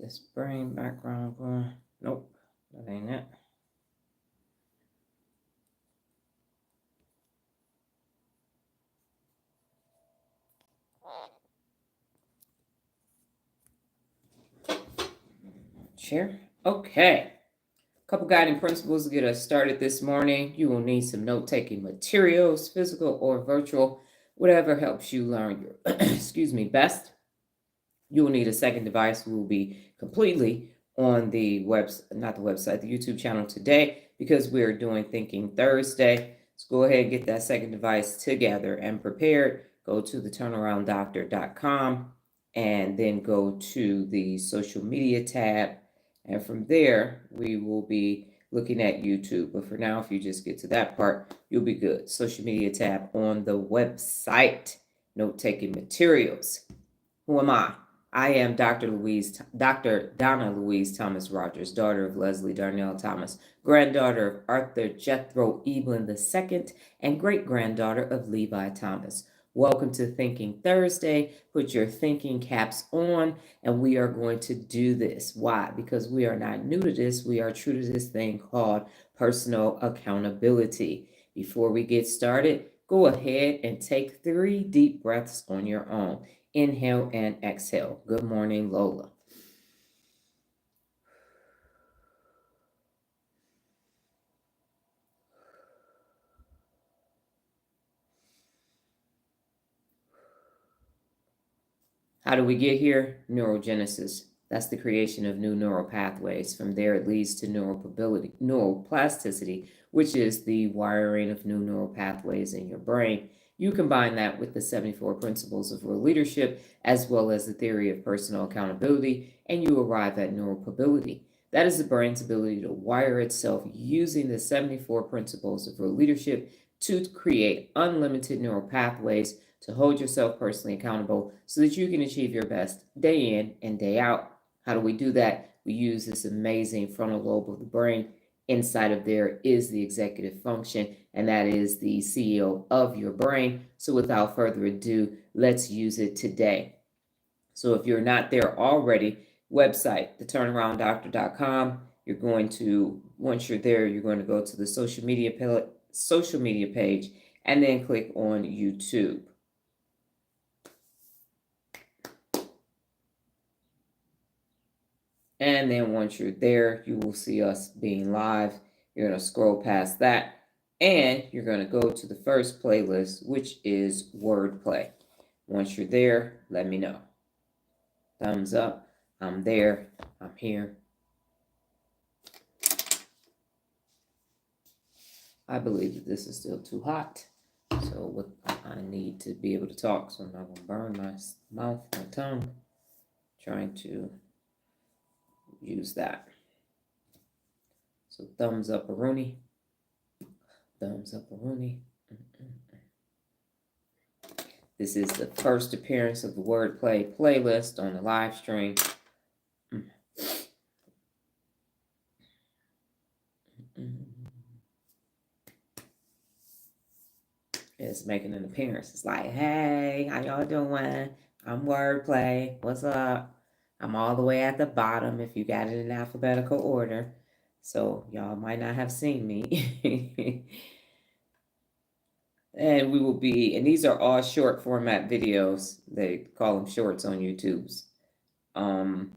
this brain background going. Nope, that ain't it. Share. Okay. Couple guiding principles to get us started this morning. You will need some note-taking materials, physical or virtual, whatever helps you learn your best. You will need a second device. We will be completely on the the YouTube channel today because we're doing Thinking Thursday. So go ahead and get that second device together and prepared. Go to theturnarounddoctor.com and then go to the social media tab. And from there, we will be looking at YouTube. But for now, if you just get to that part, you'll be good. Social media tab on the website. Note-taking materials. Who am I? I am Dr. Donna Louise Thomas-Rodgers, daughter of Leslie Darnell Thomas, granddaughter of Arthur Jethro Evelyn II, and great-granddaughter of Levi Thomas. Welcome to Thinking Thursday. Put your thinking caps on, and we are going to do this. Why? Because we are not new to this. We are true to this thing called personal accountability. Before we get started, go ahead and take 3 deep breaths on your own. Inhale and exhale. Good morning, Lola. How do we get here? Neurogenesis. That's the creation of new neural pathways. From there, it leads to neuroplasticity, which is the wiring of new neural pathways in your brain. You combine that with the 74 principles of real leadership, as well as the theory of personal accountability, and you arrive at neuropability. That is the brain's ability to wire itself using the 74 principles of real leadership to create unlimited neural pathways to hold yourself personally accountable so that you can achieve your best day in and day out. How do we do that? We use this amazing frontal lobe of the brain. Inside of there is the executive function, and that is the CEO of your brain. So without further ado, let's use it today. So if you're not there already, website, theturnarounddoctor.com. You're going to, once you're there, you're going to go to the social media page and then click on YouTube. And then once you're there, you will see us being live. You're going to scroll past that, and you're going to go to the first playlist, which is wordplay. Once you're there, let me know. Thumbs up. I'm there. I'm here. I believe that this is still too hot. So I need to be able to talk, so I'm not going to burn my mouth, my tongue, trying to use that. So thumbs up a Rooney. Thumbs up a Rooney. This is the first appearance of the wordplay playlist on the live stream. It's making an appearance. It's like, hey, how y'all doing? I'm wordplay. What's up? I'm all the way at the bottom if you got it in alphabetical order. So y'all might not have seen me. And we will be, and these are all short format videos. They call them shorts on YouTube's. And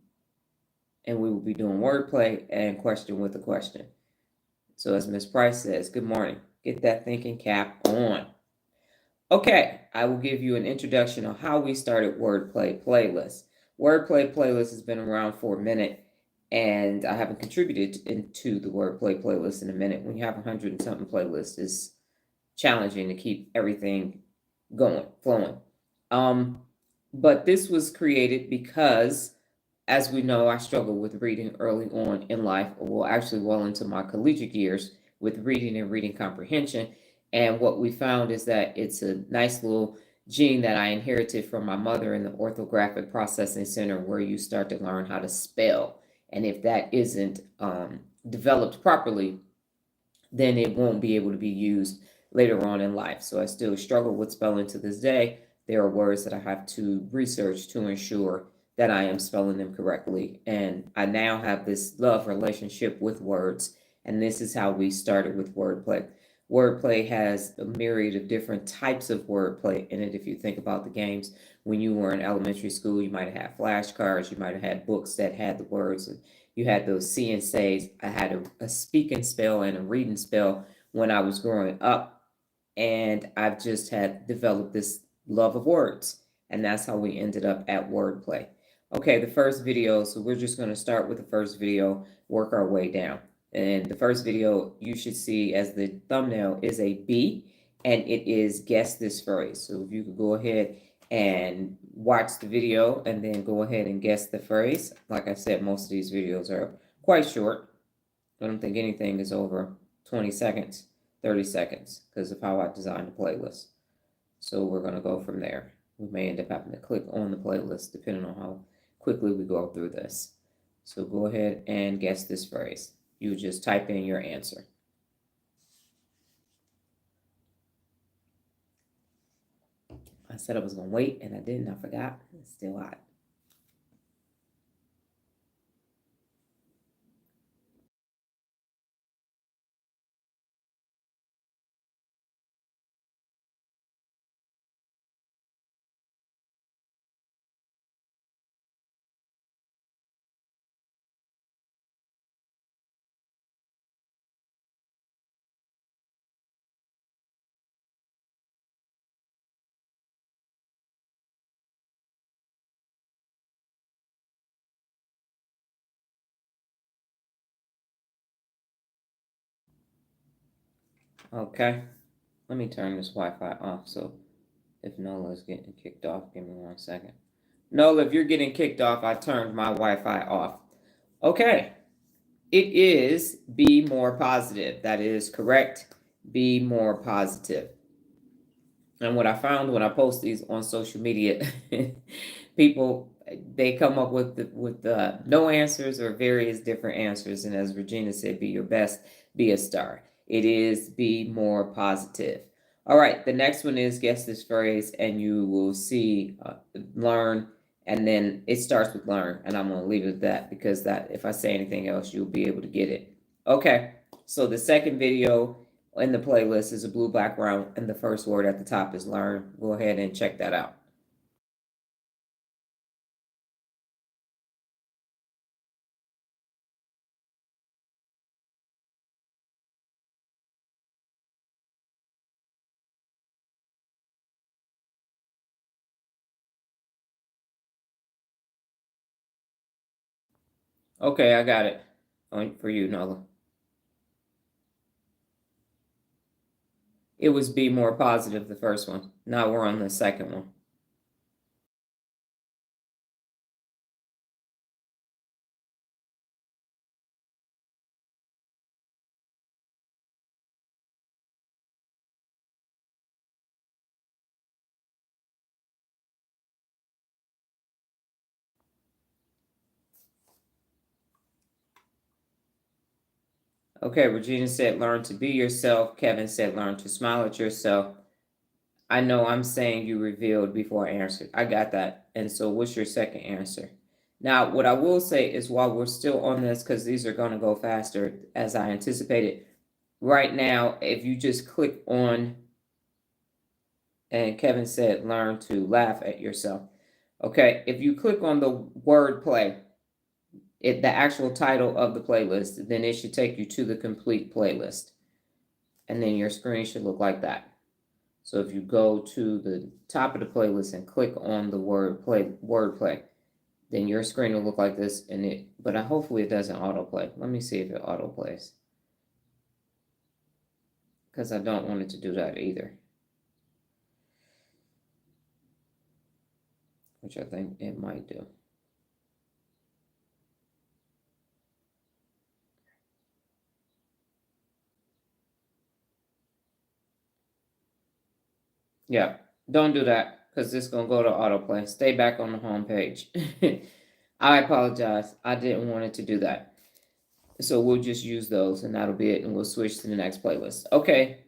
we will be doing wordplay and question with a question. So as Miss Price says, good morning. Get that thinking cap on. Okay, I will give you an introduction on how we started Wordplay Playlist. Wordplay Playlist has been around for a minute, and I haven't contributed into the Wordplay Playlist in a minute. When you have 100 and something playlists, it's challenging to keep everything going, flowing. But this was created because, as we know, I struggled with reading early on in life, well, actually well into my collegiate years with reading and reading comprehension. And what we found is that it's a nice little gene that I inherited from my mother in the orthographic processing center, where you start to learn how to spell. And if that isn't developed properly, then it won't be able to be used later on in life. So I still struggle with spelling to this day. There are words that I have to research to ensure that I am spelling them correctly. And I now have this love relationship with words. And this is how we started with wordplay. Wordplay has a myriad of different types of wordplay in it. If you think about the games when you were in elementary school, you might have had flashcards, you might have had books that had the words. You had those see and says. I had a speak and spell and a read and spell when I was growing up. And I've just had developed this love of words. And that's how we ended up at wordplay. Okay, the first video, so we're just going to start with the first video, work our way down. And the first video you should see as the thumbnail is a B, and it is guess this phrase. So if you could go ahead and watch the video and then go ahead and guess the phrase. Like I said, most of these videos are quite short. I don't think anything is over 20 seconds, 30 seconds because of how I designed the playlist. So we're going to go from there. We may end up having to click on the playlist depending on how quickly we go through this. So go ahead and guess this phrase. You just type in your answer. I said I was going to wait and I didn't. I forgot. It's still hot. Okay. Let me turn this Wi-Fi off. So if Nola's getting kicked off, give me 1 second. Nola, if you're getting kicked off, I turned my Wi-Fi off. Okay. It is be more positive. That is correct. Be more positive. And what I found when I post these on social media, people, they come up with no answers or various different answers. And as Regina said, be your best, be a star. It is be more positive. All right, the next one is guess this phrase, and you will see learn, and then it starts with learn, and I'm going to leave it at that because that if I say anything else, you'll be able to get it. Okay, so the second video in the playlist is a blue background, and the first word at the top is learn. Go ahead and check that out. Okay, I got it for you, Nola. It was be more positive, the first one. Now we're on the second one. Okay, Regina said learn to be yourself. Kevin said learn to smile at yourself. I know I'm saying you revealed before I answered. I got that. And so what's your second answer? Now, what I will say is while we're still on this, because these are going to go faster as I anticipated, right now, if you just click on, and Kevin said learn to laugh at yourself. Okay, if you click on the word play, the actual title of the playlist, then it should take you to the complete playlist. And then your screen should look like that. So if you go to the top of the playlist and click on the word play, then your screen will look like this. But hopefully it doesn't autoplay. Let me see if it autoplays, because I don't want it to do that either, which I think it might do. Yeah, don't do that because it's going to go to autoplay. Stay back on the home page. I apologize. I didn't want it to do that. So we'll just use those and that'll be it. And we'll switch to the next playlist. Okay.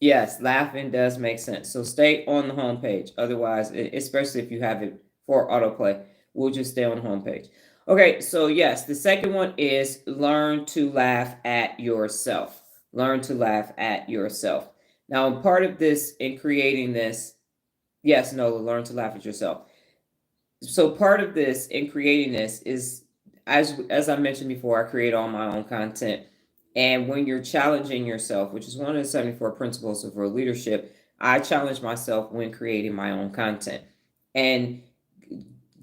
Yes, laughing does make sense. So stay on the home page. Otherwise, especially if you have it for autoplay, we'll just stay on the home page. Okay, so yes, the second one is learn to laugh at yourself. Learn to laugh at yourself. Now, part of this in creating this, yes, no, learn to laugh at yourself. So part of this in creating this is, as I mentioned before, I create all my own content. And when you're challenging yourself, which is one of the 74 principles of real leadership, I challenge myself when creating my own content. And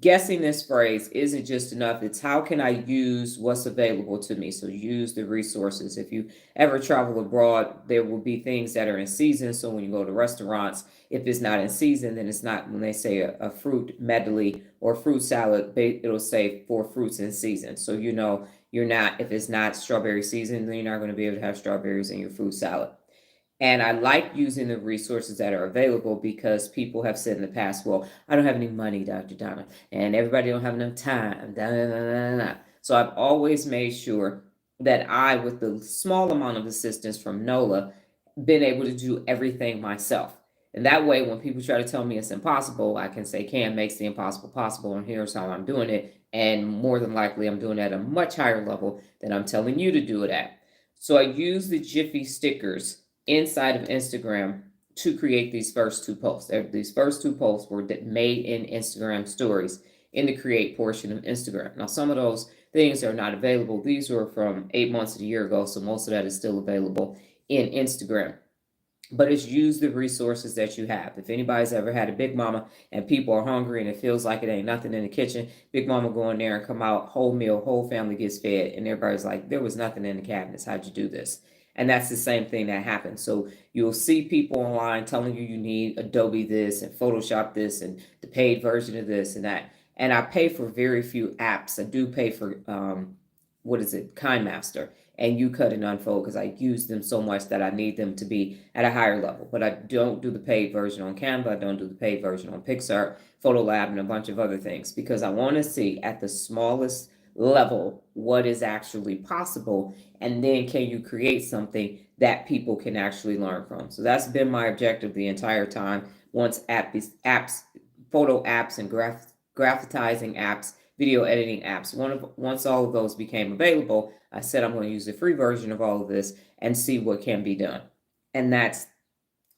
guessing this phrase isn't just enough. It's how can I use what's available to me? So use the resources. If you ever travel abroad, there will be things that are in season. So when you go to restaurants, if it's not in season, then it's not. When they say a fruit medley or fruit salad, it'll say for fruits in season. So you know you're not, if it's not strawberry season, then you're not going to be able to have strawberries in your fruit salad. And I like using the resources that are available because people have said in the past, well, I don't have any money, Dr. Donna, and everybody don't have enough time. Da, da, da, da, da. So I've always made sure that I, with the small amount of assistance from NOLA, been able to do everything myself. And that way, when people try to tell me it's impossible, I can say, Cam makes the impossible possible, and here's how I'm doing it. And more than likely, I'm doing it at a much higher level than I'm telling you to do it at. So I use the Jiffy stickers inside of Instagram to create these first two posts. These first two posts were made in Instagram stories in the create portion of Instagram. Now, some of those things are not available. These were from 8 months to a year ago, so most of that is still available in Instagram. But it's use the resources that you have. If anybody's ever had a Big Mama and people are hungry and it feels like it ain't nothing in the kitchen, Big Mama go in there and come out, whole meal, whole family gets fed, and everybody's like, there was nothing in the cabinets. How'd you do this? And that's the same thing that happens. So you'll see people online telling you you need Adobe this and Photoshop this and the paid version of this and that. And I pay for very few apps. I do pay for what is it, KindMaster and You Cut and Unfold because I use them so much that I need them to be at a higher level. But I don't do the paid version on Canva. I don't do the paid version on Pixar, Photolab, and a bunch of other things because I want to see at the smallest level what is actually possible, and then can you create something that people can actually learn from. So that's been my objective the entire time. Once apps, photo apps, and graphitizing apps, video editing apps, once all of those became available, I said I'm going to use the free version of all of this and see what can be done. And that's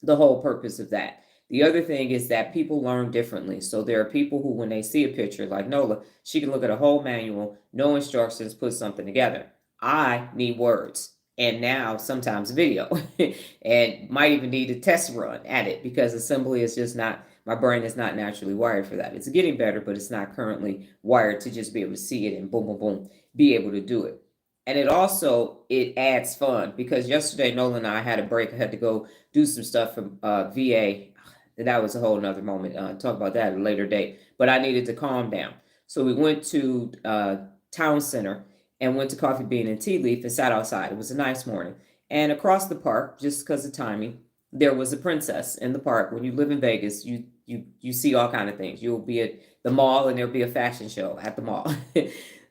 the whole purpose of that. The other thing is that people learn differently. So there are people who, when they see a picture like Nola, she can look at a whole manual, no instructions, put something together. I need words and now sometimes video and might even need a test run at it because assembly is just not, my brain is not naturally wired for that. It's getting better, but it's not currently wired to just be able to see it and boom, boom, boom, be able to do it. And it adds fun because yesterday Nolan and I had a break. I had to go do some stuff from VA. And that was a whole nother moment. Talk about that at a later date. But I needed to calm down. So we went to Town Center and went to Coffee Bean and Tea Leaf and sat outside. It was a nice morning. And across the park, just because of timing, there was a princess in the park. When you live in Vegas, you see all kind of things. You'll be at the mall and there'll be a fashion show at the mall.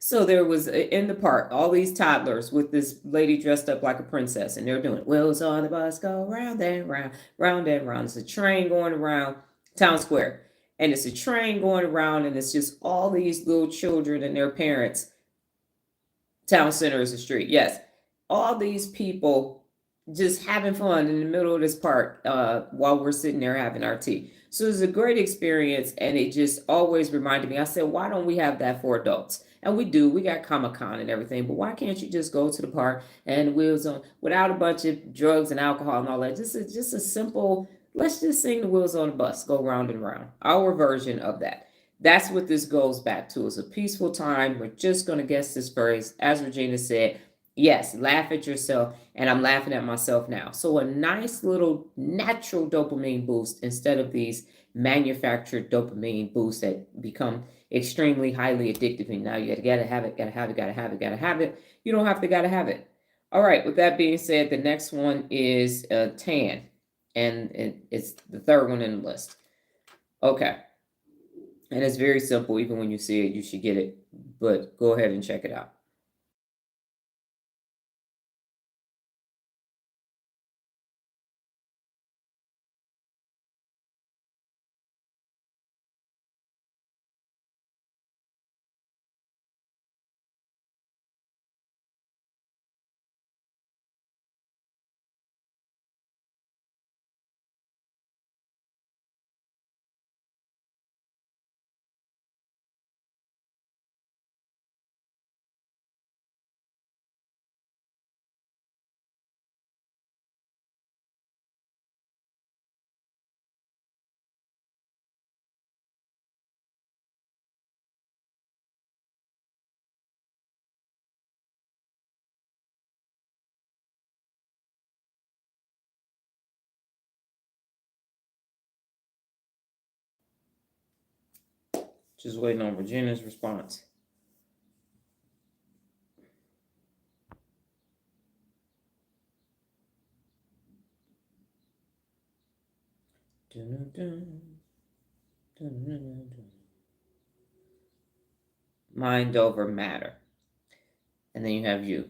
So there was in the park all these toddlers with this lady dressed up like a princess, and they're doing wheels on the bus go round and round, round and round. It's a train going around Town Square, and it's a train going around, and it's just all these little children and their parents. Town Center is the street. Yes, all these people just having fun in the middle of this park while we're sitting there having our tea. So it was a great experience, and it just always reminded me. I said, why don't we have that for adults? And we do. We got Comic-Con and everything, but why can't you just go to the park and wheels on without a bunch of drugs and alcohol and all that? Just a simple, let's just sing the wheels on the bus, go round and round. Our version of that. That's what this goes back to. It's a peaceful time. We're just going to guess this phrase. As Regina said, yes, laugh at yourself. And I'm laughing at myself now. So a nice little natural dopamine boost instead of these manufactured dopamine boosts that become extremely highly addictive. And now you gotta have it, gotta have it, gotta have it, gotta have it. You don't have to gotta have it. All right, with that being said, the next one is tan. And it's the third one in the list. Okay. And it's very simple. Even when you see it, you should get it. But go ahead and check it out. Just waiting on Regina's response. Mind over matter. And then you have you.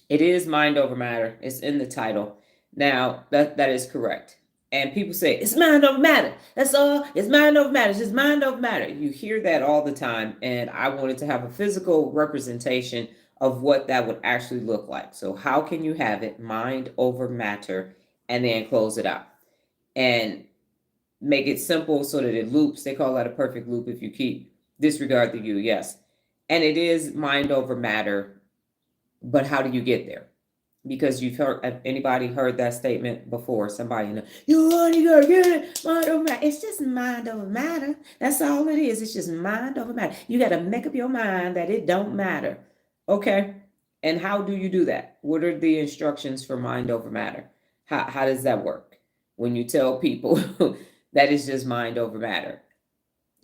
It is mind over matter. It's in the title. Now, that is correct. And people say, it's mind over matter. That's all. It's mind over matter. It's just mind over matter. You hear that all the time. And I wanted to have a physical representation of what that would actually look like. So how can you have it mind over matter and then close it out? And make it simple so that it loops. They call that a perfect loop if you keep disregard the you, yes. And it is mind over matter, but how do you get there? Because you've heard, anybody heard that statement before? Somebody, you only gotta get it, mind over matter. It's just mind over matter. That's all it is. It's just mind over matter. You got to make up your mind that it don't matter. Okay. And how do you do that? What are the instructions for mind over matter? How does that work? When you tell people that is just mind over matter,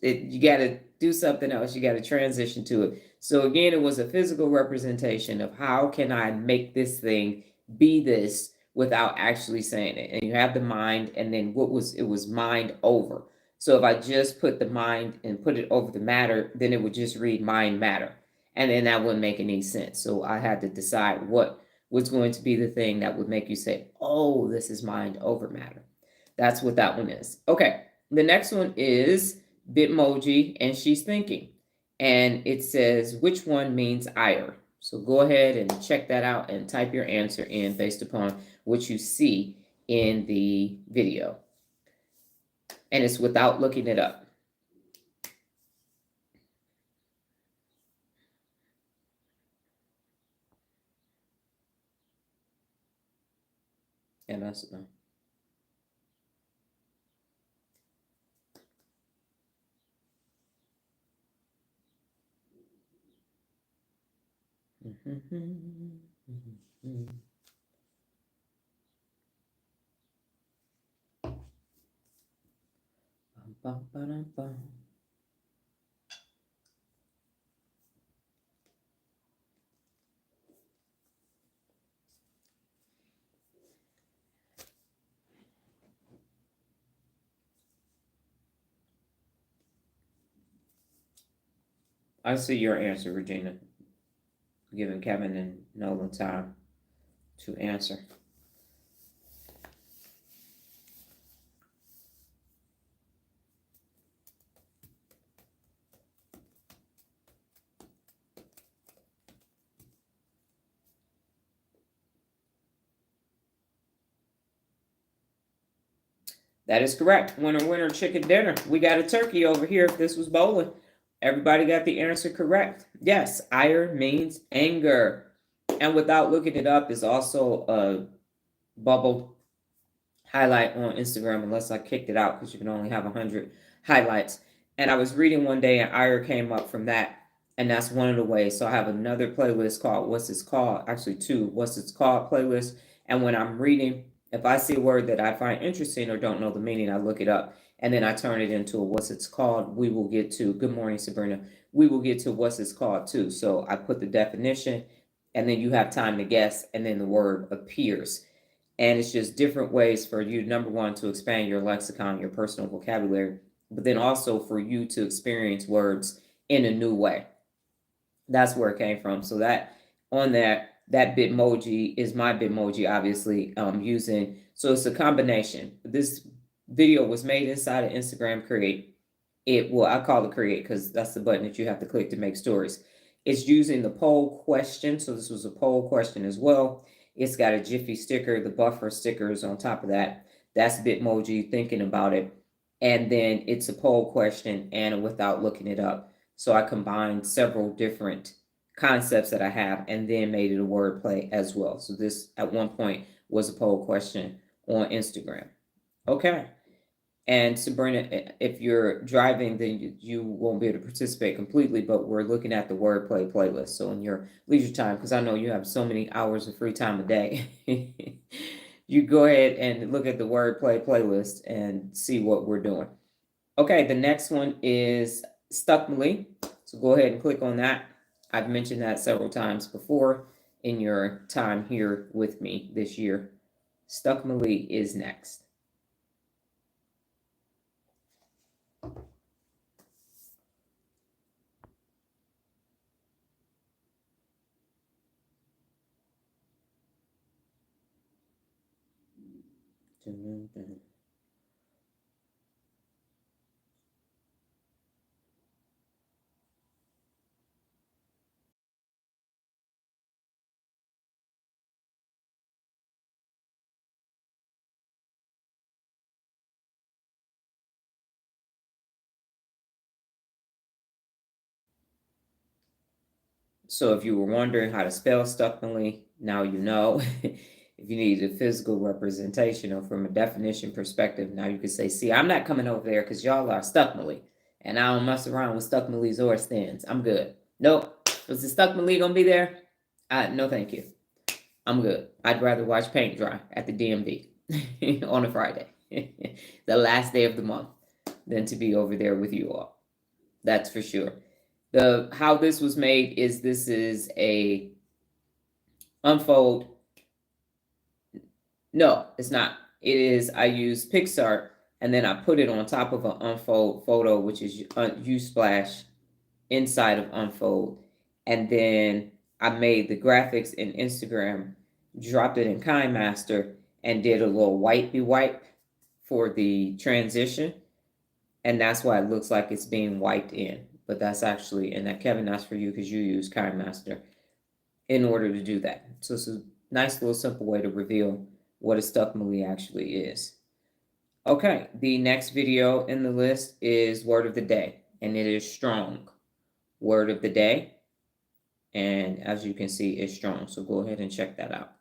you got to do something else. You got to transition to it. So again, it was a physical representation of how can I make this thing be this without actually saying it. And you have the mind, and then it was mind over. So if I just put the mind and put it over the matter, then it would just read mind matter. And then that wouldn't make any sense. So I had to decide what was going to be the thing that would make you say, oh, this is mind over matter. That's what that one is. Okay. The next one is Bitmoji, and she's thinking. And it says, which one means ire? So go ahead and check that out and type your answer in based upon what you see in the video. And it's without looking it up. And that's I see your answer, Regina. Giving Kevin and Nolan time to answer. That is correct. Winner, winner, chicken dinner. We got a turkey over here if this was bowling. Everybody got the answer correct. Yes, ire means anger. And without looking it up is also a bubble highlight on Instagram, unless I kicked it out because you can only have 100 highlights. And I was reading one day and ire came up from that. And that's one of the ways. So I have another playlist called What's It's Called? Actually, two What's It's Called playlist. And when I'm reading, if I see a word that I find interesting or don't know the meaning, I look it up. And then I turn it into a What's It's Called. We will get to, good morning, Sabrina. We will get to What's It's Called too. So I put the definition and then you have time to guess. And then the word appears. And it's just different ways for you, number one, to expand your lexicon, your personal vocabulary, but then also for you to experience words in a new way. That's where it came from. So that on that Bitmoji is my Bitmoji, obviously, using, so it's a combination. This video was made inside of Instagram Create. I call it Create because that's the button that you have to click to make stories. It's using the poll question. So this was a poll question as well. It's got a Jiffy sticker, the buffer stickers on top of that. That's Bitmoji thinking about it. And then it's a poll question and without looking it up. So I combined several different concepts that I have and then made it a wordplay as well. So this at one point was a poll question on Instagram. Okay. And Sabrina, if you're driving, then you won't be able to participate completely, but we're looking at the wordplay playlist. So in your leisure time, because I know you have so many hours of free time a day, you go ahead and look at the wordplay playlist and see what we're doing. Okay, the next one is Stuckmally. So go ahead and click on that. I've mentioned that several times before in your time here with me this year. Stuckmally is next. So if you were wondering how to spell Stuckmally, now you know. If you need a physical representation or from a definition perspective, now you can say, see, I'm not coming over there because y'all are Stuckmally. And I don't mess around with Stuckmallys or stands. I'm good. Nope. Was the Stuckmally going to be there? No, thank you. I'm good. I'd rather watch paint dry at the DMV on a Friday, the last day of the month, than to be over there with you all. That's for sure. How this was made is this is a unfold. No, it's not. It is, I use Pixar and then I put it on top of an unfold photo, which is Unsplash inside of unfold. And then I made the graphics in Instagram, dropped it in KineMaster, and did a little wipey wipe for the transition. And that's why it looks like it's being wiped in. But that's actually, and that Kevin, that's for you because you use KineMaster in order to do that. So it's a nice little simple way to reveal what a Stuckmally actually is. Okay, the next video in the list is word of the day, and it is strong. Word of the day, and as you can see, it's strong. So go ahead and check that out.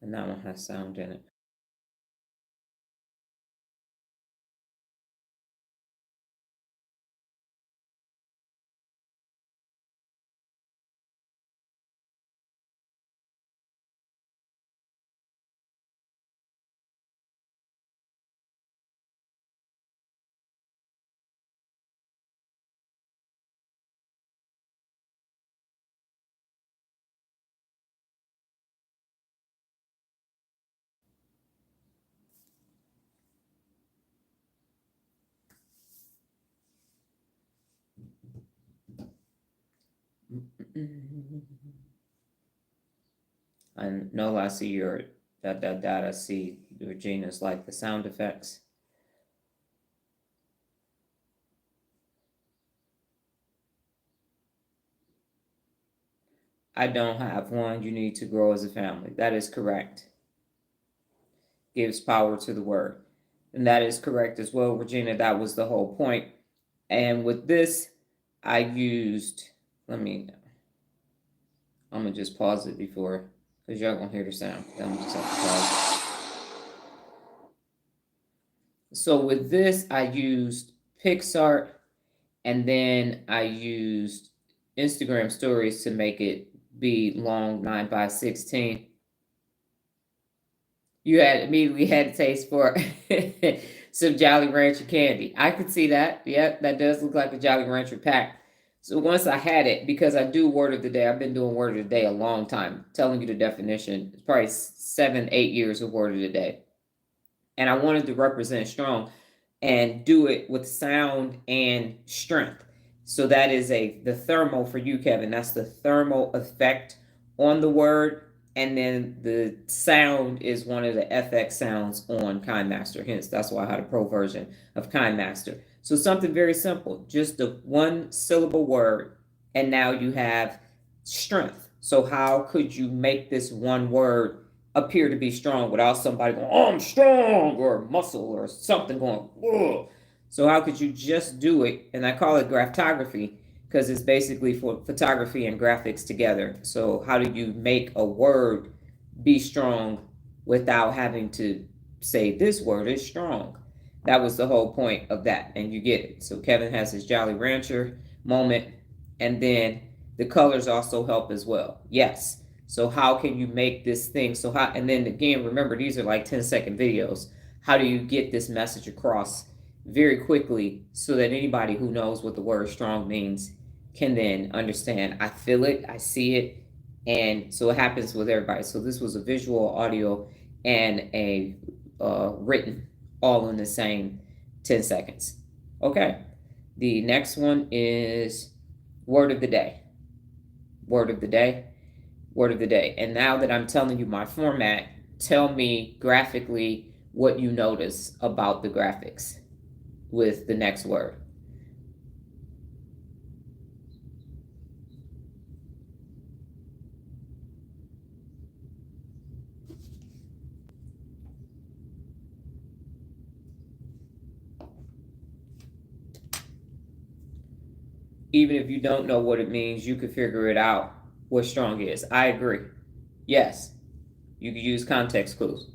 And that one has sound in it. I know I see your I see Regina's like the sound effects. I don't have one. You need to grow as a family. That is correct. Gives power to the word. And that is correct as well, Regina. That was the whole point. And with this, I used, I'm gonna just pause it before, because y'all gonna hear the sound. I'm just have to pause it. So with this, I used PixArt, and then I used Instagram stories to make it be long 9 by 16. You had immediately had a taste for some Jolly Rancher candy. I could see that. Yep, that does look like a Jolly Rancher pack. So once I had it, because I do word of the day, I've been doing word of the day a long time. Telling you the definition, it's probably 7, 8 years of word of the day. And I wanted to represent strong and do it with sound and strength. So that is the thermal for you, Kevin. That's the thermal effect on the word. And then the sound is one of the FX sounds on KineMaster. Hence, that's why I had a pro version of KineMaster. So something very simple, just a one syllable word, and now you have strength. So how could you make this one word appear to be strong without somebody going, oh, I'm strong, or muscle, or something going, whoa. So how could you just do it? And I call it graphography because it's basically for photography and graphics together. So how do you make a word be strong without having to say this word is strong? That was the whole point of that, and you get it. So Kevin has his Jolly Rancher moment, and then the colors also help as well. Yes, So how can you make this thing? So how, and then again, remember, these are like 10-second videos. How do you get this message across very quickly so that anybody who knows what the word strong means can then understand? I feel it, I see it, and so it happens with everybody. So this was a visual, audio, and a written, all in the same 10 seconds. Okay. The next one is word of the day. Word of the day. Word of the day. And now that I'm telling you my format, tell me graphically what you notice about the graphics with the next word. Even if you don't know what it means, you could figure it out what strong is. I agree. Yes, you could use context clues.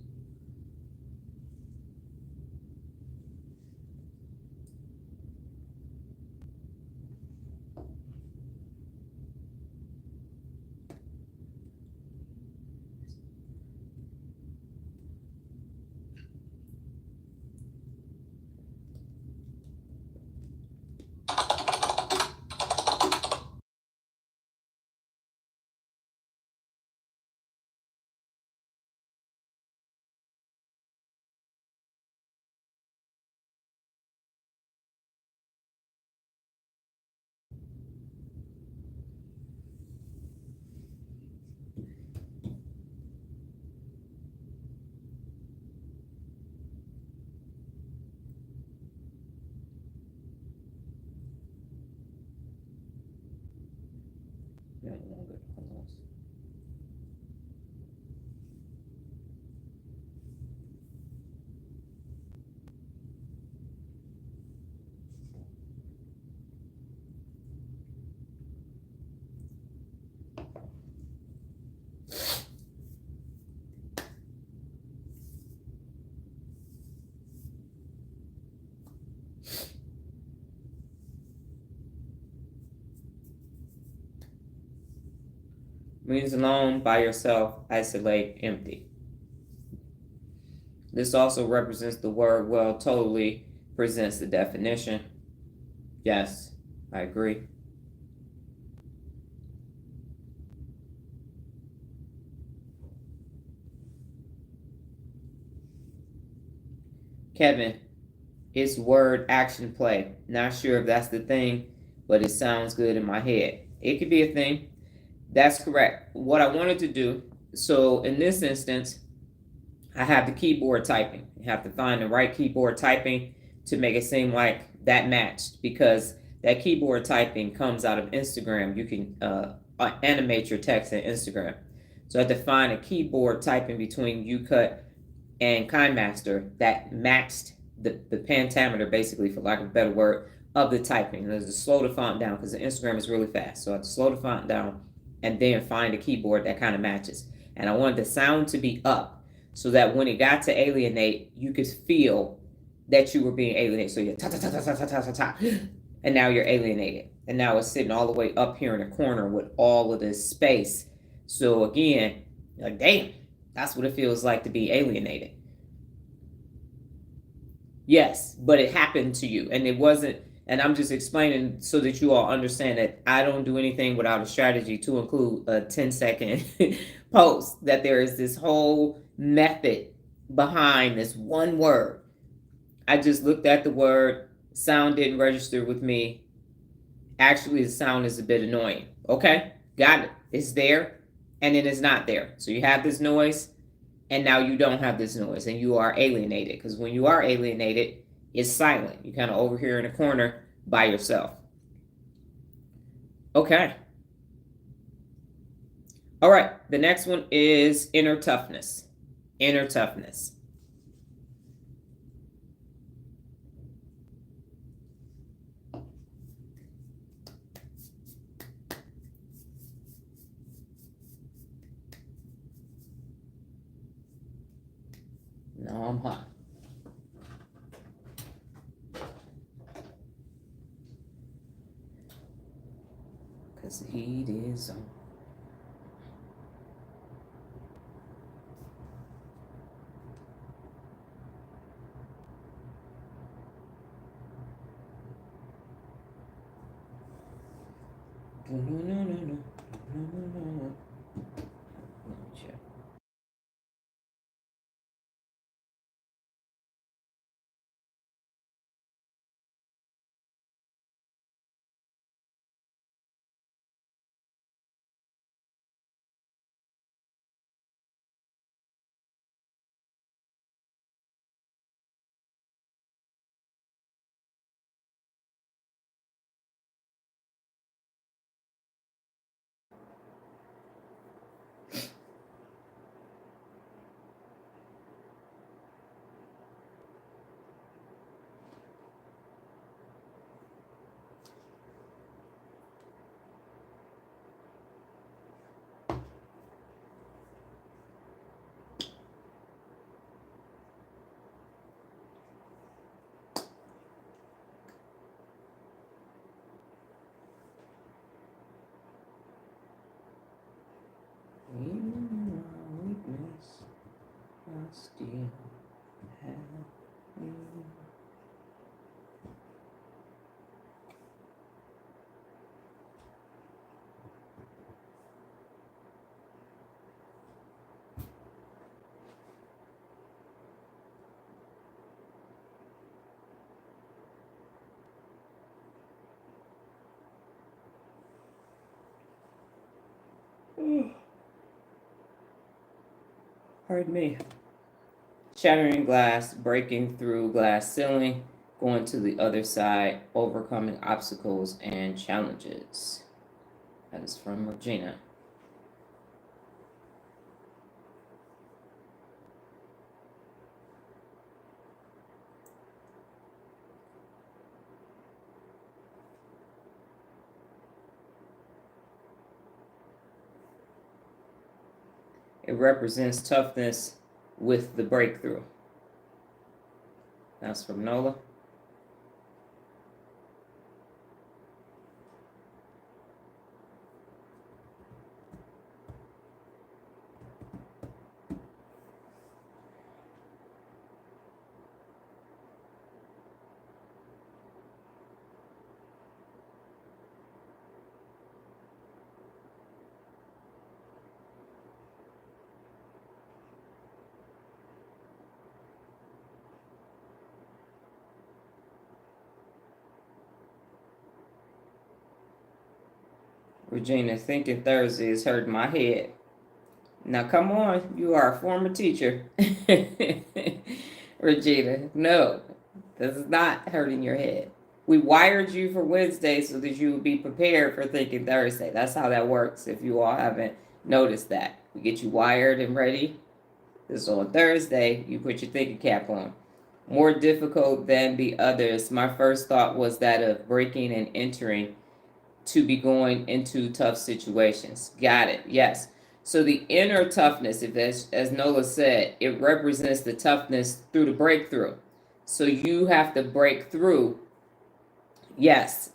Means alone, by yourself, isolate, empty. This also represents the word well, totally presents the definition. Yes, I agree. Kevin, it's word action play. Not sure if that's the thing, but it sounds good in my head. It could be a thing. That's correct. What I wanted to do, so in this instance, I have the keyboard typing. You have to find the right keyboard typing to make it seem like that matched, because that keyboard typing comes out of Instagram. You can animate your text in Instagram. So I have to find a keyboard typing between UCut and KineMaster that matched the pentameter, basically, for lack of a better word, of the typing. And there's to slow the font down because the Instagram is really fast. So I have to slow the font down and then find a keyboard that kind of matches. And I wanted the sound to be up so that when it got to alienate, you could feel that you were being alienated. So you're ta ta ta ta ta ta ta ta, and now you're alienated. And now it's sitting all the way up here in the corner with all of this space. So again, you're like, damn, that's what it feels like to be alienated. Yes, but it happened to you, and it wasn't. And I'm just explaining so that you all understand that I don't do anything without a strategy, to include a 10-second post, that there is this whole method behind this one word. I just looked at the word, sound didn't register with me. Actually, the sound is a bit annoying. Okay, got it. It's there, and then it's not there. So you have this noise, and now you don't have this noise, and you are alienated. Because when you are alienated, it's silent. You're kind of over here in a corner by yourself. Okay. All right. The next one is inner toughness. Inner toughness. No, I'm hot. Because the heat is on. Weakness, I still have you. Pardon me. Shattering glass, breaking through glass ceiling, going to the other side, overcoming obstacles and challenges. That is from Regina. It represents toughness with the breakthrough. That's from Nola. Regina, thinking Thursday is hurting my head. Now, come on, you are a former teacher. Regina, no, this is not hurting your head. We wired you for Wednesday so that you would be prepared for thinking Thursday. That's how that works, if you all haven't noticed that. We get you wired and ready. So on Thursday, you put your thinking cap on. More difficult than the others. My first thought was that of breaking and entering to be going into tough situations. Got it. Yes. So the inner toughness, if as Nola said, it represents the toughness through the breakthrough. So you have to break through. Yes.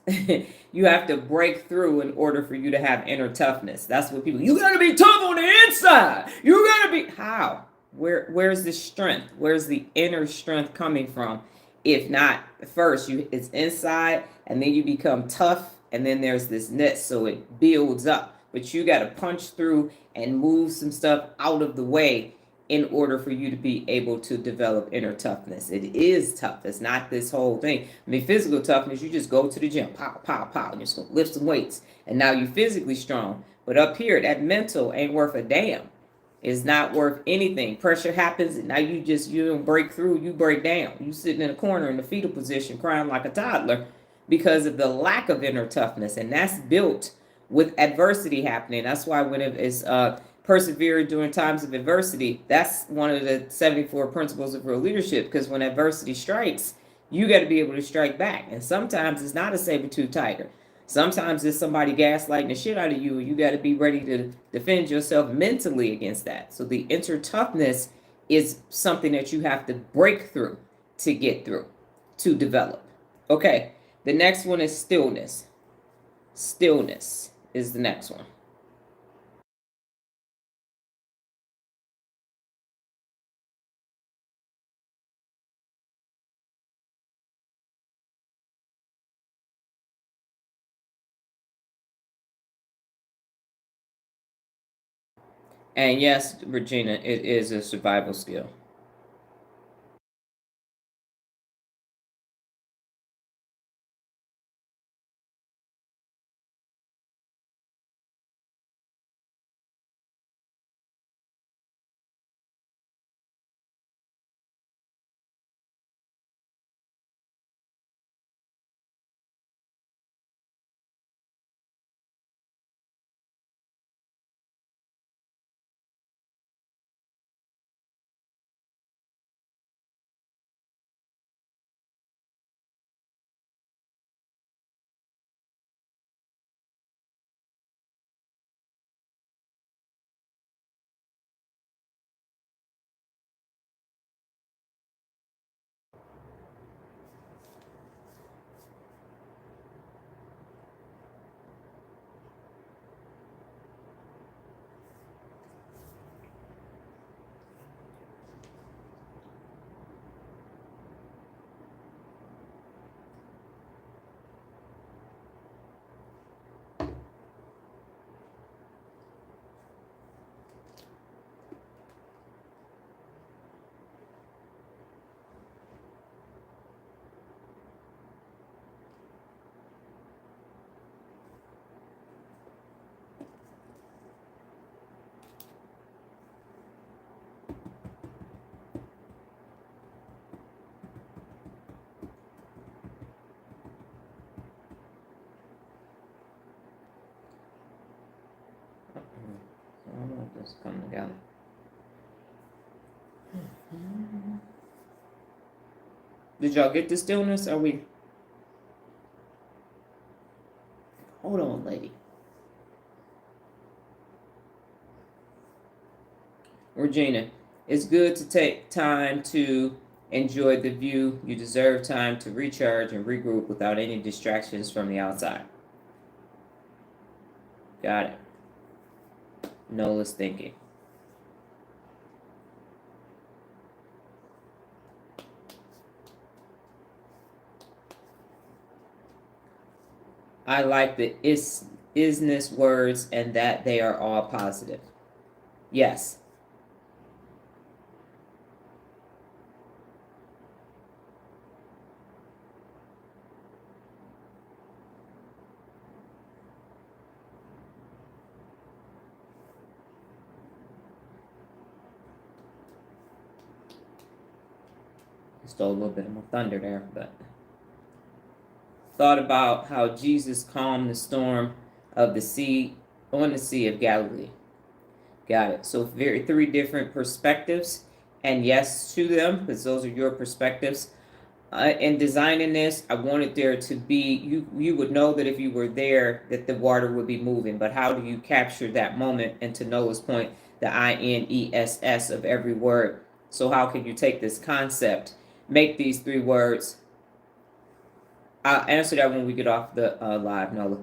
You have to break through in order for you to have inner toughness. That's what people, you gotta be tough on the inside. You gotta be, how? Where's the strength? Where's the inner strength coming from? If not, first it's inside, and then you become tough, and then there's this net, so it builds up. But you got to punch through and move some stuff out of the way in order for you to be able to develop inner toughness. It is tough. It's not this whole thing. I mean, physical toughness, you just go to the gym, pow, pow, pow, and you're just gonna lift some weights, and now you're physically strong. But up here, that mental ain't worth a damn. It's not worth anything. Pressure happens, and now you don't break through, you break down. You sitting in a corner in the fetal position crying like a toddler because of the lack of inner toughness. And that's built with adversity happening. That's why when it's persevere during times of adversity, that's one of the 74 principles of real leadership, because when adversity strikes, you got to be able to strike back. And sometimes it's not a saber-tooth tiger. Sometimes it's somebody gaslighting the shit out of you, and you got to be ready to defend yourself mentally against that. So the inner toughness is something that you have to break through to get through, to develop. Okay, the next one is stillness. Stillness is the next one. And yes, Regina, it is a survival skill. I don't know if this is coming together. Did y'all get the stillness? Are we? Hold on, lady. Regina, it's good to take time to enjoy the view. You deserve time to recharge and regroup without any distractions from the outside. Got it. Nola's thinking. I like the isness words and that they are all positive. Yes. Stole a little bit of my thunder there, but thought about how Jesus calmed the storm of the sea on the Sea of Galilee. Got it. So three different perspectives, and yes to them because those are your perspectives. In designing this, I wanted there to be you would know that if you were there that the water would be moving, but how do you capture that moment? And to Noah's point, the INESS of every word. So how can you take this concept, make these three words? I'll answer that when we get off the live, Nola.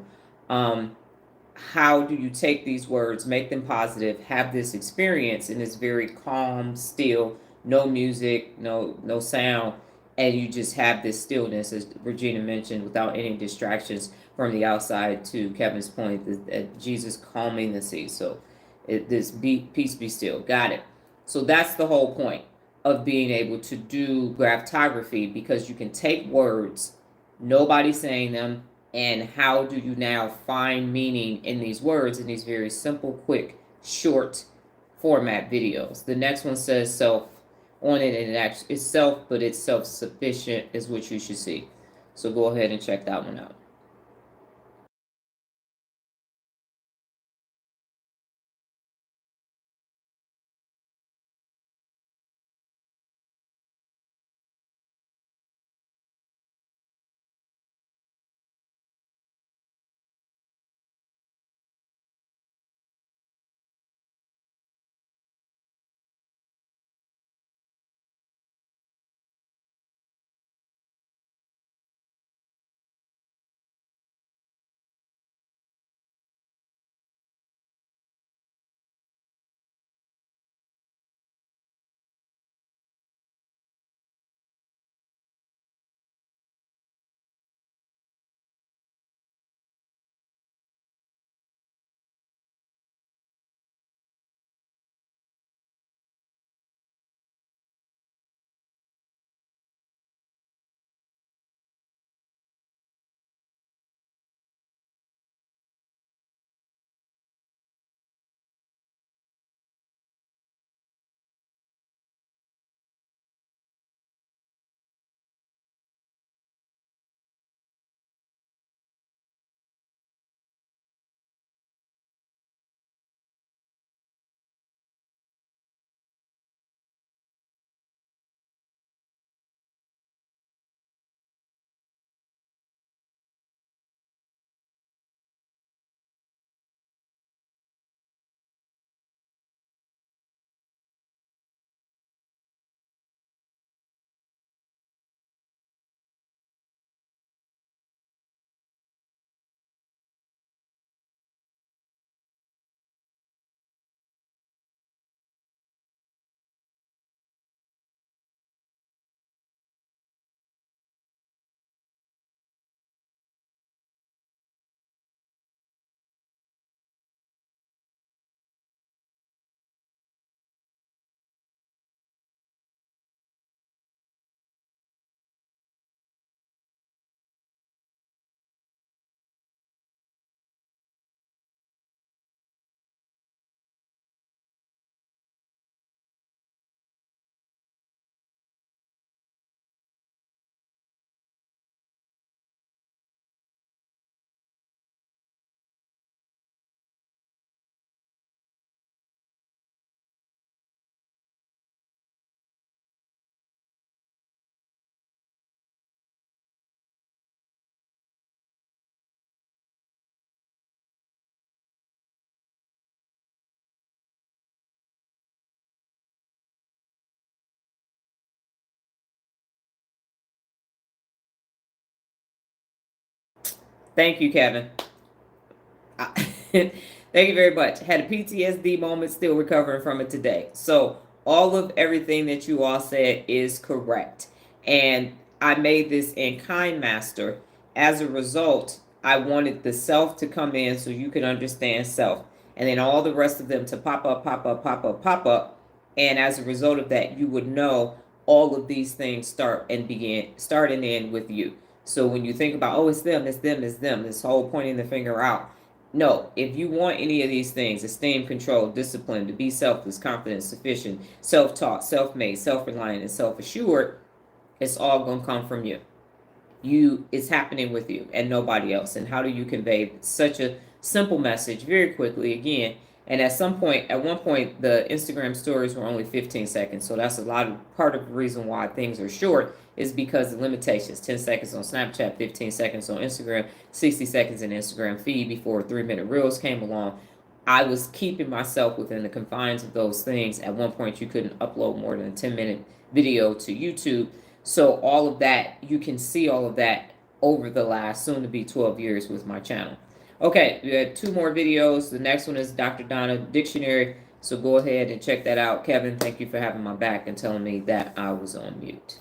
How do you take these words, make them positive, have this experience in this very calm, still, no music, no sound, and you just have this stillness, as Regina mentioned, without any distractions from the outside. To Kevin's point, that Jesus calming the sea. So peace be still. Got it. So that's the whole point of being able to do graphography, because you can take words, nobody saying them, and how do you now find meaning in these words in these very simple, quick, short format videos. The next one says self on it, and it's self, but it's self-sufficient is what you should see. So go ahead and check that one out. Thank you, Kevin. Thank you very much. Had a PTSD moment, still recovering from it today. So all of everything that you all said is correct. And I made this in Kind Master. As a result, I wanted the self to come in so you can understand self. And then all the rest of them to pop up, pop up, pop up, pop up. And as a result of that, you would know all of these things start and end with you. So when you think about, oh, it's them, it's them, it's them, this whole pointing the finger out. No, if you want any of these things, esteem, control, discipline, to be selfless, confident, sufficient, self-taught, self-made, self-reliant, and self-assured, it's all going to come from you. It's happening with you and nobody else. And how do you convey such a simple message very quickly again? And at one point, the Instagram stories were only 15 seconds. So that's part of the reason why things are short is because of limitations. 10 seconds on Snapchat, 15 seconds on Instagram, 60 seconds in Instagram feed before 3-minute reels came along. I was keeping myself within the confines of those things. At one point, you couldn't upload more than a 10-minute video to YouTube. So all of that, you can see all of that over the last soon to be 12 years with my channel. Okay, we had 2 more videos. The next one is Dr. Donna Dictionary. So go ahead and check that out. Kevin, thank you for having my back and telling me that I was on mute.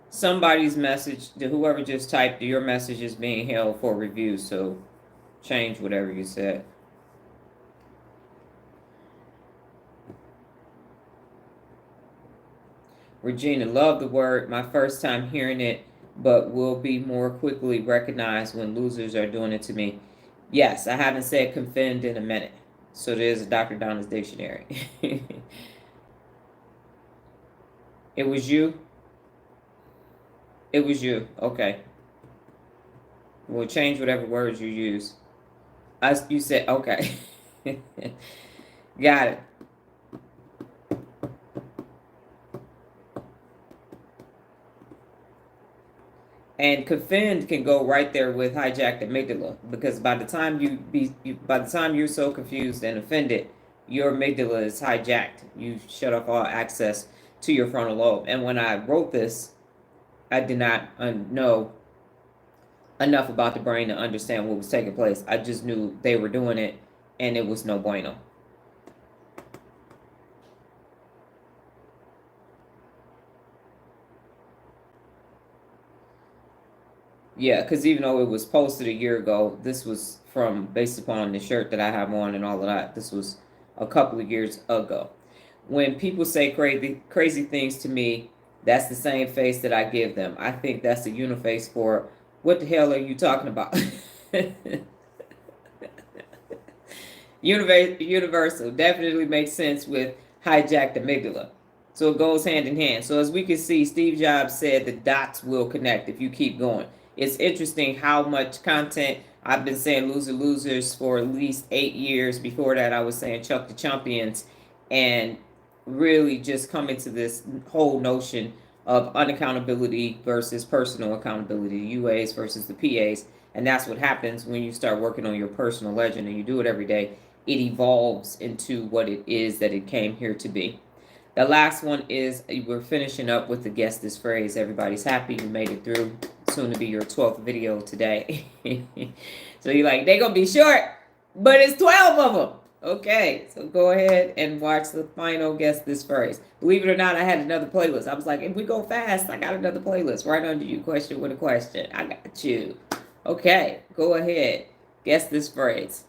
Somebody's message, whoever just typed, your message is being held for review. So change whatever you said. Regina, love the word. My first time hearing it, but will be more quickly recognized when losers are doing it to me. Yes, I haven't said confend in a minute. So there's a Dr. Donna's dictionary. It was you? It was you. Okay. We'll change whatever words you use. You said, okay. Got it. And confend can go right there with hijacked amygdala, because by the time by the time you're so confused and offended, your amygdala is hijacked. You shut off all access to your frontal lobe. And when I wrote this, I did not know enough about the brain to understand what was taking place. I just knew they were doing it, and it was no bueno. Yeah, because even though it was posted a year ago, this was from based upon the shirt that I have on and all of that. This was a couple of years ago. When people say crazy things to me, that's the same face that I give them. I think that's the uniface for what the hell are you talking about? Universal definitely makes sense with hijacked amygdala. So it goes hand in hand. So as we can see, Steve Jobs said the dots will connect if you keep going. It's interesting how much content I've been saying losers for at least 8 years. Before that, I was saying Chuck the Champions, and really just coming to this whole notion of unaccountability versus personal accountability, the UAs versus the PAs. And that's what happens when you start working on your personal legend and you do it every day. It evolves into what it is that it came here to be. The last one is we're finishing up with the guess this phrase. Everybody's happy you made it through. Soon to be your 12th video today. So you're like, they're going to be short, but it's 12 of them. Okay, so go ahead and watch the final guess this phrase. Believe it or not, I had another playlist. I was like, if we go fast, I got another playlist right under you. Question with a question. I got you. Okay, go ahead. Guess this phrase.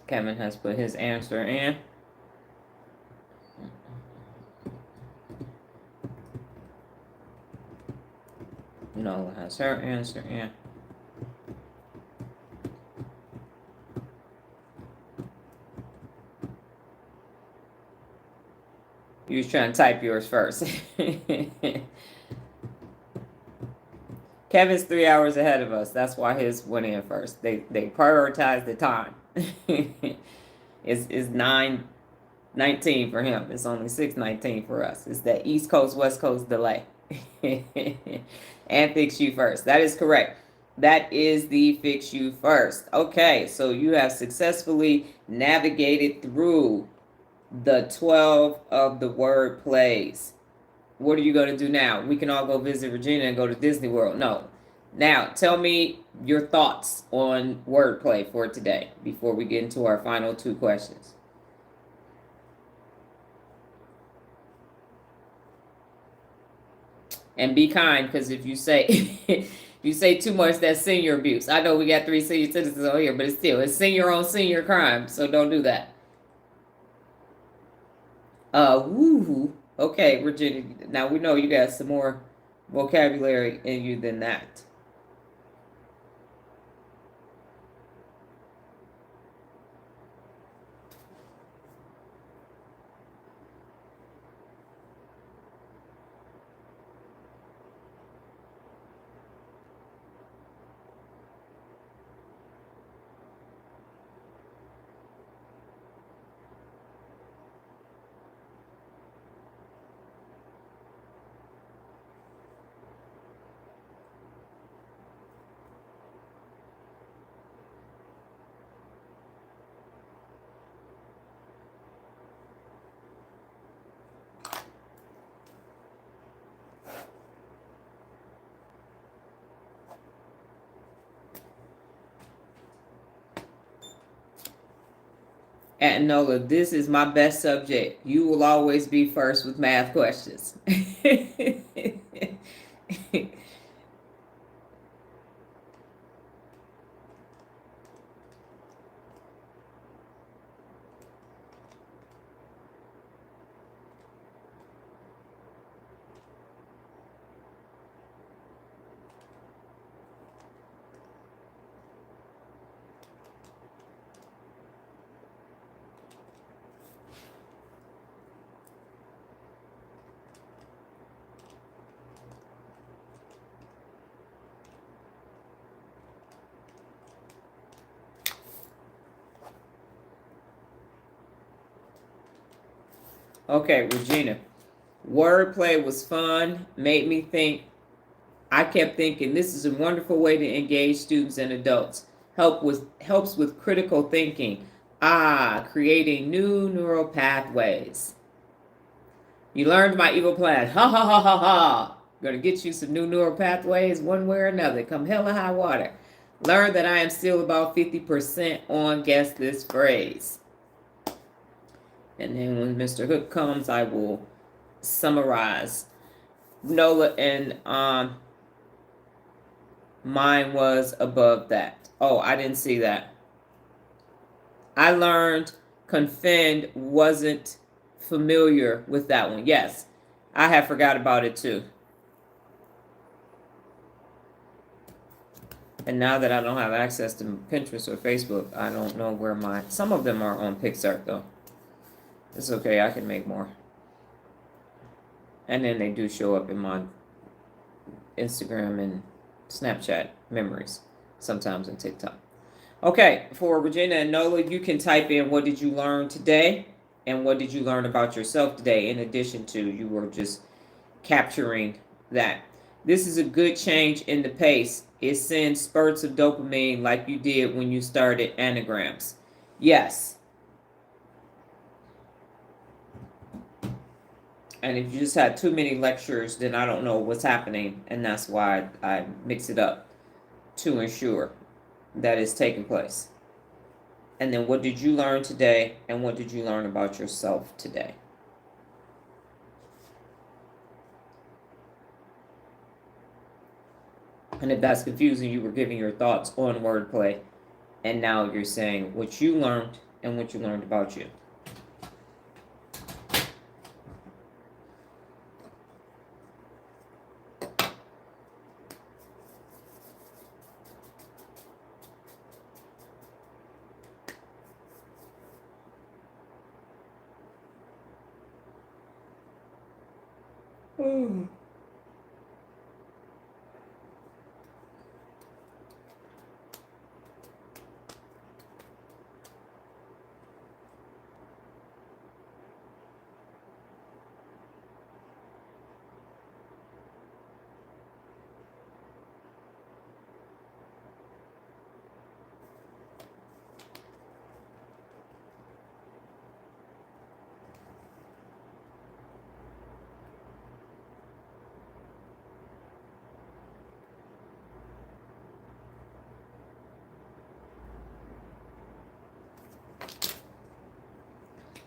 Kevin has put his answer in. Nola has her answer in. You was trying to type yours first. Kevin's 3 hours ahead of us. That's why his went in first. They prioritize the time. It's 9:19 for him. It's only 6:19 for us. It's that East Coast West Coast delay. And fix you first. That is correct. That is the fix you first. Okay, so you have successfully navigated through the 12 of the word plays. What are you going to do now? We can all go visit Regina and go to Disney World. No. Now, tell me your thoughts on wordplay for today before we get into our final 2 questions. And be kind, because if you say if you say too much, that's senior abuse. I know we got 3 senior citizens on here, but it's senior on senior crime, so don't do that. Woohoo. Okay, Virginia. Now we know you got some more vocabulary in you than that. And Nola, this is my best subject. You will always be first with math questions. Okay, Regina. Wordplay was fun, made me think. I kept thinking this is a wonderful way to engage students and adults. Helps with critical thinking. Creating new neural pathways. You learned my evil plan. Ha ha ha ha ha. Gonna get you some new neural pathways one way or another. Come hell or high water. Learn that I am still about 50% on guess this phrase. And then when Mr. Hook comes, I will summarize. Nola and Mine was above that. Oh, I didn't see that. I learned confend, wasn't familiar with that one. Yes, I have forgot about it too. And now that I don't have access to Pinterest or Facebook, I don't know where some of them are on Pixar though. It's okay, I can make more. And then they do show up in my Instagram and Snapchat memories, sometimes in TikTok. Okay, for Regina and Nola, you can type in what did you learn today and what did you learn about yourself today, in addition to you were just capturing that. This is a good change in the pace. It sends spurts of dopamine like you did when you started anagrams. Yes. And if you just had too many lectures, then I don't know what's happening, and that's why I mix it up to ensure that it's taking place. And then what did you learn today, and what did you learn about yourself today? And if that's confusing, you were giving your thoughts on wordplay, and now you're saying what you learned and what you learned about you.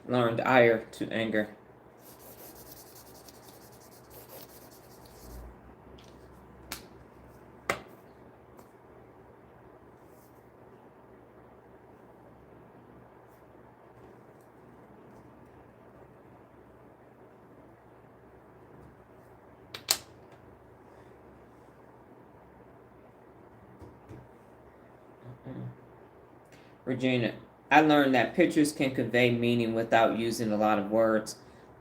Learned ire to anger. Regina, I learned that pictures can convey meaning without using a lot of words.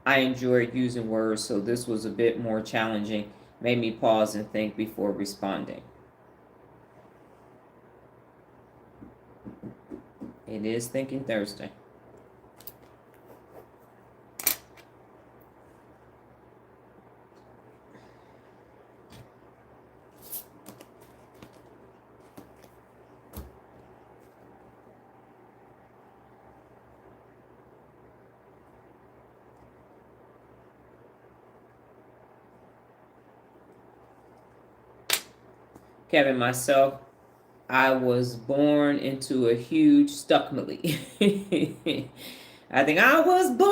I enjoy using words, so this was a bit more challenging. Made me pause and think before responding. It is Thinking Thursday. Kevin, myself, I was born into a huge stuckmily. I think I was born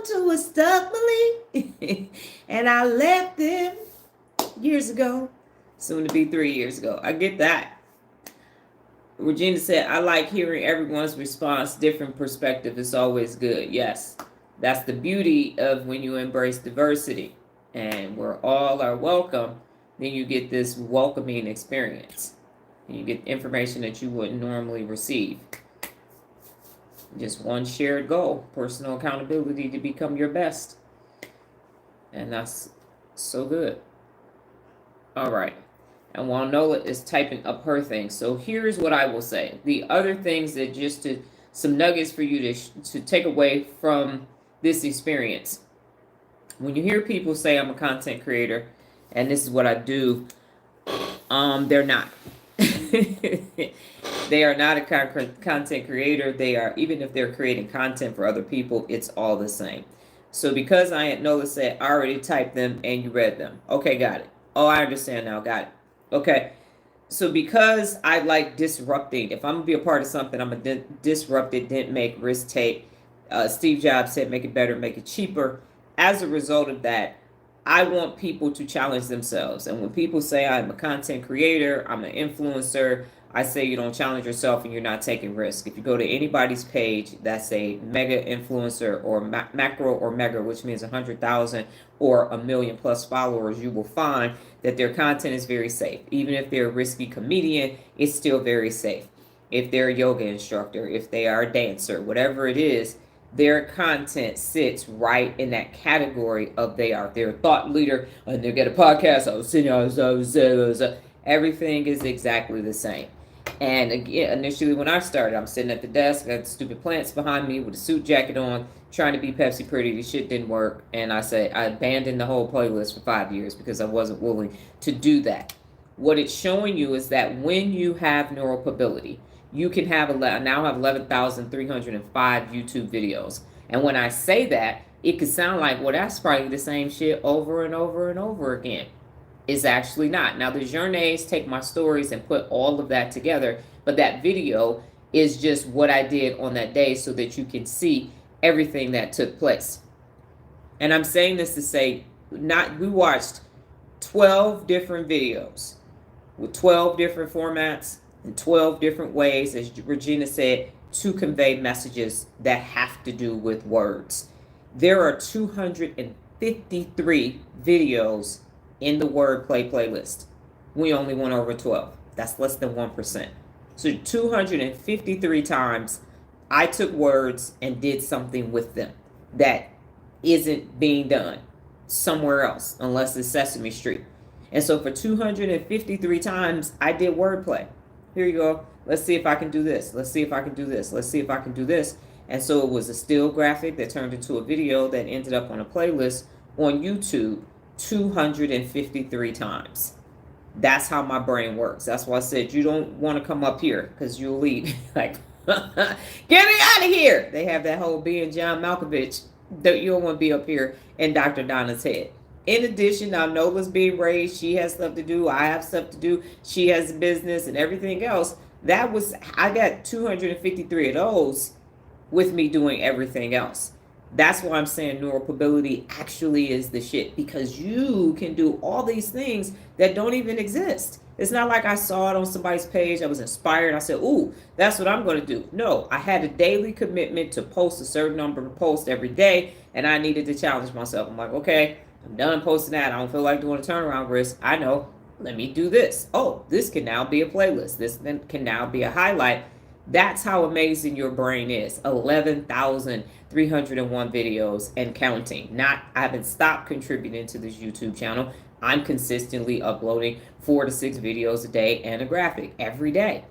to a stuckmily, and I left them years ago, soon to be 3 years ago. I get that. Regina said, I like hearing everyone's response, different perspective. It's always good. Yes, that's the beauty of when you embrace diversity and where all are welcome, then you get this welcoming experience. You get information that you wouldn't normally receive. Just one shared goal, personal accountability to become your best. And that's so good. All right. And while Nola is typing up her thing, so here's what I will say. The other things that some nuggets for you to take away from this experience. When you hear people say I'm a content creator and this is what I do, they're not. They are not a content creator. They are, even if they're creating content for other people, it's all the same. So because Nola said, I already typed them and you read them. Okay, got it. Oh, I understand now. Got it. Okay. So because I like disrupting, if I'm going to be a part of something, I'm going to disrupt it, didn't make, risk take. Steve Jobs said, make it better, make it cheaper. As a result of that, I want people to challenge themselves. And when people say I'm a content creator, I'm an influencer, I say you don't challenge yourself and you're not taking risk. If you go to anybody's page that's a mega influencer or macro or mega, which means 100,000 or a million plus followers, you will find that their content is very safe. Even if they're a risky comedian, it's still very safe. If they're a yoga instructor, if they are a dancer, whatever it is, their content sits right in that category of they're a thought leader and they get a podcast. Everything is exactly the same. And again, initially when I started, I'm sitting at the desk, I got stupid plants behind me with a suit jacket on, trying to be Pepsi pretty. The shit didn't work. And I abandoned the whole playlist for 5 years because I wasn't willing to do that. What it's showing you is that when you have neuropability, you can have now have 11,305 YouTube videos. And when I say that, it could sound like, well, that's probably the same shit over and over and over again. It's actually not. Now, the journées take my stories and put all of that together, but that video is just what I did on that day so that you can see everything that took place. And I'm saying this to say, we watched 12 different videos with 12 different formats in 12 different ways, as Regina said, to convey messages that have to do with words. There are 253 videos in the wordplay playlist. We only went over 12. That's less than 1%. So 253 times I took words and did something with them that isn't being done somewhere else, unless it's Sesame Street. And so for 253 times, I did wordplay. Here you go. Let's see if I can do this. Let's see if I can do this. Let's see if I can do this. And so it was a still graphic that turned into a video that ended up on a playlist on YouTube 253 times. That's how my brain works. That's why I said you don't want to come up here because you'll leave. Like, get me out of here. They have that whole being John Malkovich that you don't want to be up here in Dr. Donna's head. In addition, now Nola's being raised. She has stuff to do. I have stuff to do. She has a business and everything else. I got 253 of those with me doing everything else. That's why I'm saying neuropability actually is the shit, because you can do all these things that don't even exist. It's not like I saw it on somebody's page. I was inspired. I said, ooh, that's what I'm going to do. No, I had a daily commitment to post a certain number of posts every day, and I needed to challenge myself. I'm like, okay, I'm done posting that. I don't feel like doing a turnaround risk. I know. Let me do this. Oh, this can now be a playlist. This can now be a highlight. That's how amazing your brain is. 11,301 videos and counting. I haven't stopped contributing to this YouTube channel. I'm consistently uploading 4 to 6 videos a day and a graphic every day,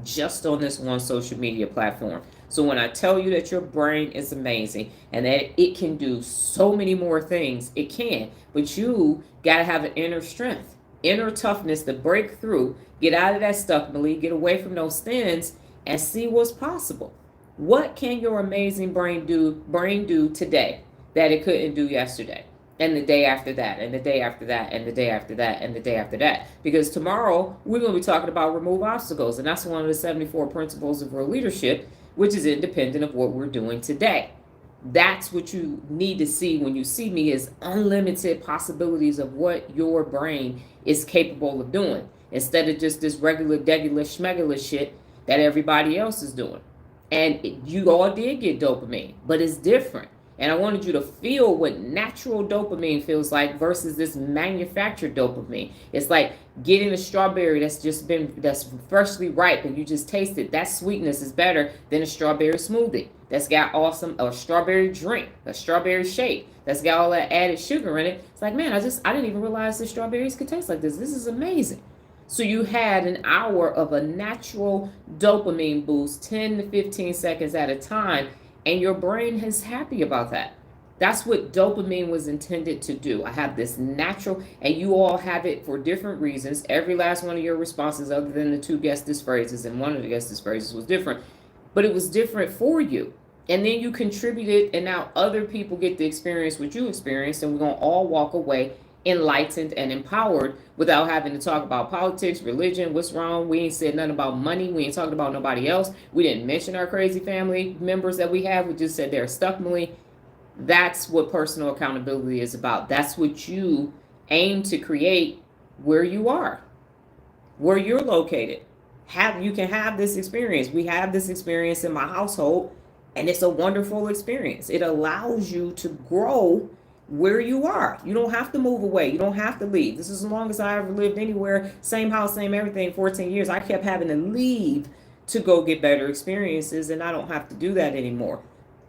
just on this one social media platform. So when I tell you that your brain is amazing and that it can do so many more things, it can. But you got to have an inner strength, inner toughness to break through, get out of that stuff, Malik, get away from those things and see what's possible. What can your amazing brain do today that it couldn't do yesterday? And the day after that, and the day after that, and the day after that, and the day after that. Because tomorrow, we're going to be talking about remove obstacles. And that's one of the 74 principles of real leadership, which is independent of what we're doing today. That's what you need to see when you see me, is unlimited possibilities of what your brain is capable of doing, instead of just this regular, degular, schmegular shit that everybody else is doing. And you all did get dopamine, but it's different. And I wanted you to feel what natural dopamine feels like versus this manufactured dopamine. It's like getting a strawberry that's freshly ripe and you just taste it. That sweetness is better than a strawberry smoothie that's got a strawberry drink, a strawberry shake that's got all that added sugar in it. It's like, man, I didn't even realize the strawberries could taste like this. This is amazing. So you had an hour of a natural dopamine boost, 10 to 15 seconds at a time, and your brain is happy about that. That's what dopamine was intended to do. I have this natural, and you all have it for different reasons. Every last one of your responses, other than the 2 guest this phrases, and one of the guest this phrases was different, but it was different for you. And then you contributed, and now other people get to experience what you experienced, and we're going to all walk away enlightened and empowered without having to talk about politics, religion, what's wrong. We ain't said nothing about money. We ain't talking about nobody else. We didn't mention our crazy family members that we have. We just said they're stuck, Malik. That's what personal accountability is about. That's what you aim to create where you are, where you're located. You can have this experience. We have this experience in my household, and it's a wonderful experience. It allows you to grow where you are. You don't have to move away. You don't have to leave. This is as long as I ever lived anywhere, same house, same everything, 14 years. I kept having to leave to go get better experiences, and I don't have to do that anymore.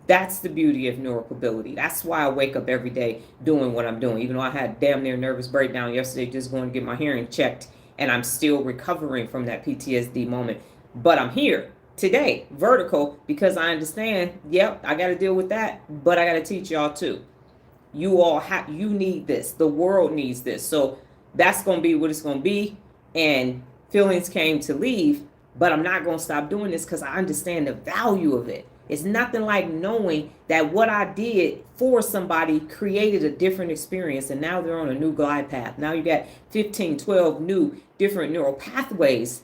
That's the beauty of neuropability. That's why I wake up every day doing what I'm doing. Even though I had damn near nervous breakdown yesterday just going to get my hearing checked, and I'm still recovering from that PTSD moment. But I'm here today, vertical, because I understand, yep, I got to deal with that, but I got to teach y'all too. You need this. The world needs this. So that's going to be what it's going to be. And feelings came to leave, but I'm not going to stop doing this because I understand the value of it. It's nothing like knowing that what I did for somebody created a different experience, and now they're on a new glide path. Now you got 15, 12 new different neural pathways.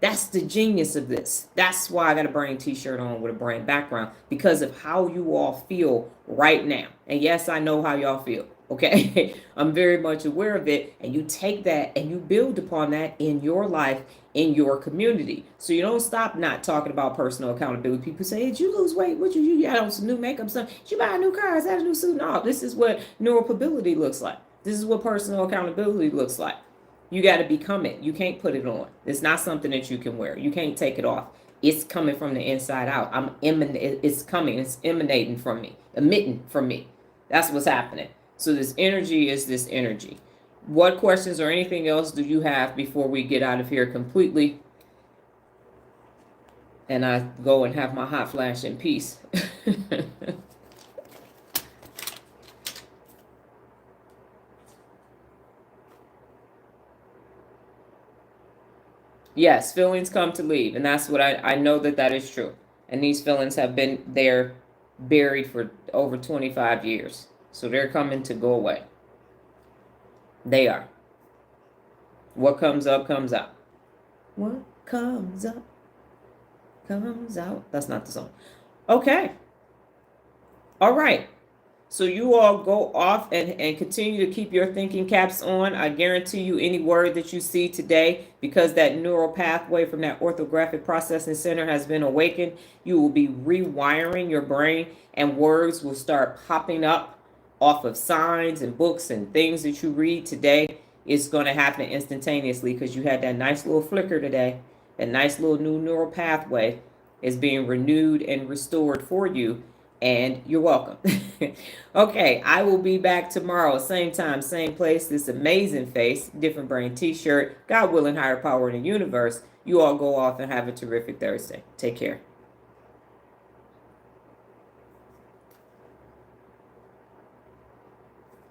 That's the genius of this. That's why I got a brain t-shirt on with a brain background, because of how you all feel right now. And yes, I know how y'all feel. Okay, I'm very much aware of it. And you take that and you build upon that in your life, in your community. So you don't stop not talking about personal accountability. People say, "Did you lose weight? What you got on some new makeup? Something? Did you buy a new car? Is that a new suit?" No, this is what neuropability looks like. This is what personal accountability looks like. You got to become it. You can't put it on. It's not something that you can wear. You can't take it off. It's coming from the inside out. It's coming. It's emanating from me, emitting from me. That's what's happening. So this energy is this energy. What questions or anything else do you have before we get out of here completely? And I go and have my hot flash in peace. Yes, feelings come to leave. And that's what I know that is true. And these feelings have been there buried for over 25 years. So they're coming to go away. They are. What comes up, comes out. What comes up, comes out. That's not the song. Okay. All right. So you all go off and continue to keep your thinking caps on. I guarantee you any word that you see today, because that neural pathway from that orthographic processing center has been awakened, you will be rewiring your brain, and words will start popping up off of signs and books and things that you read today. It's going to happen instantaneously because you had that nice little flicker today. That nice little new neural pathway is being renewed and restored for you. And you're welcome. Okay, I will be back tomorrow, same time, same place. This amazing face, different brain t-shirt. God willing, higher power in the universe. You all go off and have a terrific Thursday. Take care.